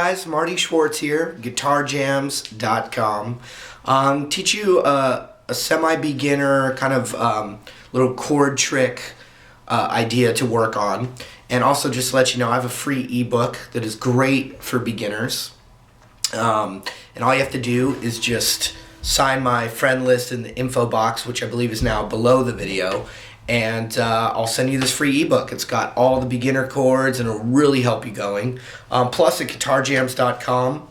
guys, Marty Schwartz here, guitarjams.com. Teach you a semi-beginner kind of little chord trick idea to work on. And also just to let you know, I have a free ebook that is great for beginners. And all you have to do is just sign my friend list in the info box, which I believe is now below the video. And I'll send you this free ebook. It's got all the beginner chords and it'll really help you going. Plus at guitarjams.com,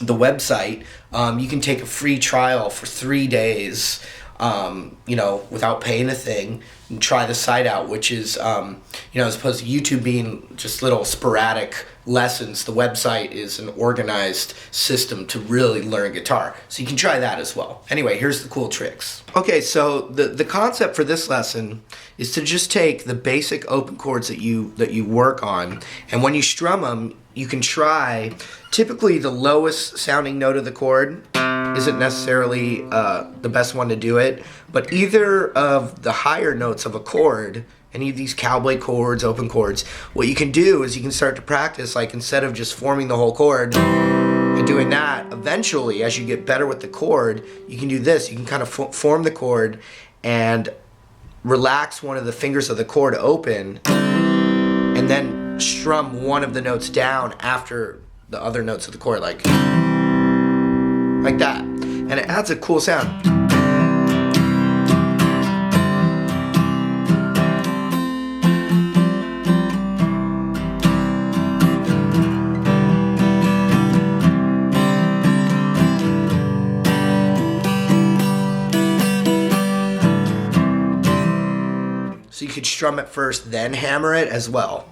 the website, you can take a free trial for 3 days, without paying a thing, and try the site out, which is, as opposed to YouTube being just little sporadic lessons, the website is an organized system to really learn guitar. So you can try that as well. Anyway, here's the cool tricks. Okay, so the concept for this lesson is to just take the basic open chords that you work on, and when you strum them, you can try, typically the lowest sounding note of the chord isn't necessarily the best one to do it, but either of the higher notes of a chord, any of these cowboy chords, open chords, what you can do is you can start to practice, like instead of just forming the whole chord and doing that, eventually as you get better with the chord, you can do this. You can kind of form the chord and relax one of the fingers of the chord open and then strum one of the notes down after the other notes of the chord, like that. And it adds a cool sound. So you could strum it first, then hammer it as well.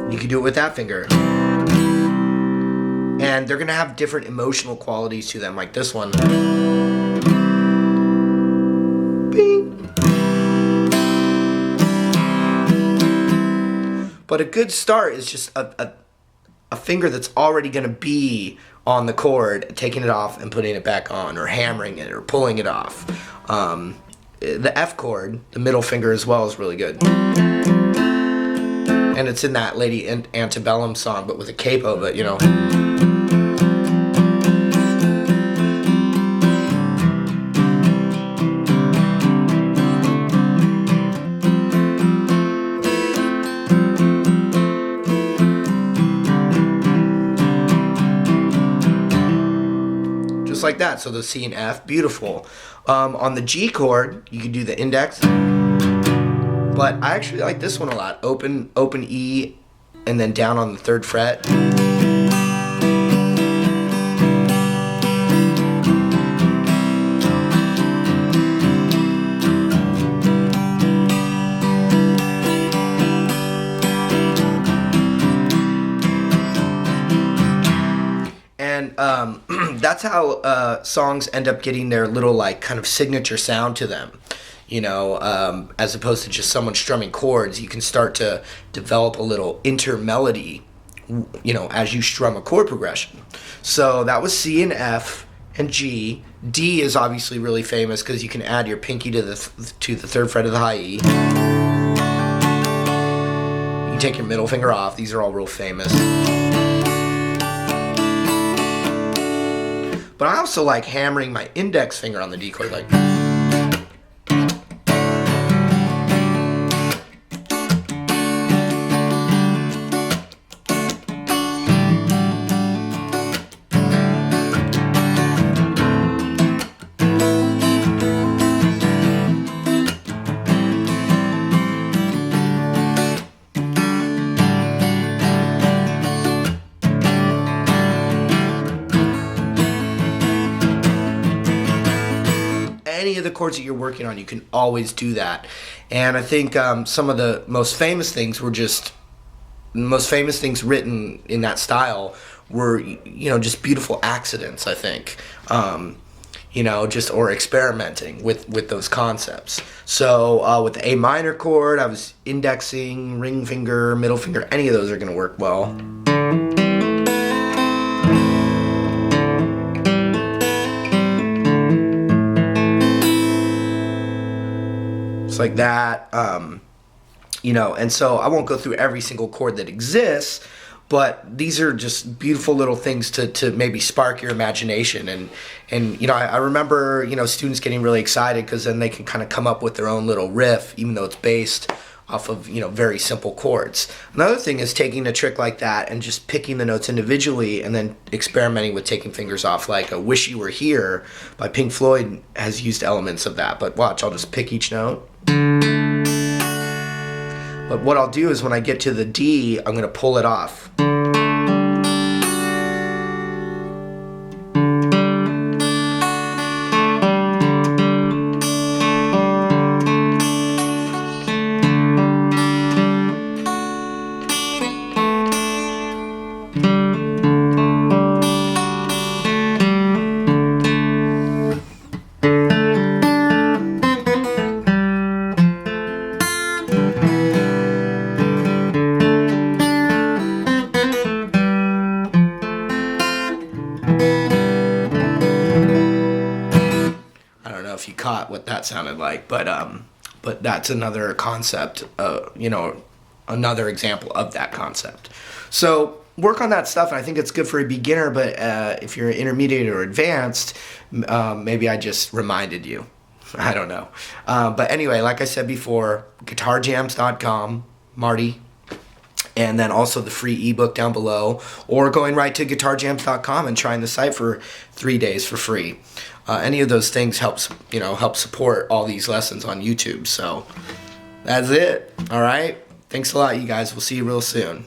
You can do it with that finger. And they're gonna have different emotional qualities to them, like this one. Bing. But a good start is just a finger that's already gonna be on the chord, taking it off and putting it back on, or hammering it, or pulling it off. The F chord, the middle finger as well, is really good. And it's in that Lady Antebellum song, but with a capo, but just like that. So the C and F, beautiful. On the G chord, you can do the index. But I actually like this one a lot. Open E, and then down on the 3rd fret. And that's how songs end up getting their little kind of signature sound to them. As opposed to just someone strumming chords, you can start to develop a little intermelody, as you strum a chord progression. So that was C and F and G. D is obviously really famous because you can add your pinky to the 3rd fret of the high E. You can take your middle finger off. These are all real famous. But I also like hammering my index finger on the D chord, like. Any of the chords that you're working on, you can always do that. And I think some of the most famous things written in that style were, just beautiful accidents, I think. Or experimenting with those concepts. So with the A minor chord, I was indexing, ring finger, middle finger, any of those are going to work well. Just like that. you know, and so I won't go through every single chord that exists, but these are just beautiful little things to maybe spark your imagination. And you know, I remember, you know, students getting really excited because then they can kind of come up with their own little riff, even though it's based off of, you know, very simple chords. Another thing is taking a trick like that and just picking the notes individually and then experimenting with taking fingers off, like a Wish You Were Here by Pink Floyd has used elements of that. But watch, I'll just pick each note. But what I'll do is when I get to the D, I'm going to pull it off. If you caught what that sounded like, but that's another concept, you know, another example of that concept. So work on that stuff, and I think it's good for a beginner, but if you're intermediate or advanced, maybe I just reminded you. I don't know. But anyway, like I said before, guitarjams.com, Marty, and then also the free ebook down below, or going right to guitarjams.com and trying the site for 3 days for free. Any of those things help support all these lessons on YouTube. So that's it. All right. Thanks a lot, you guys. We'll see you real soon.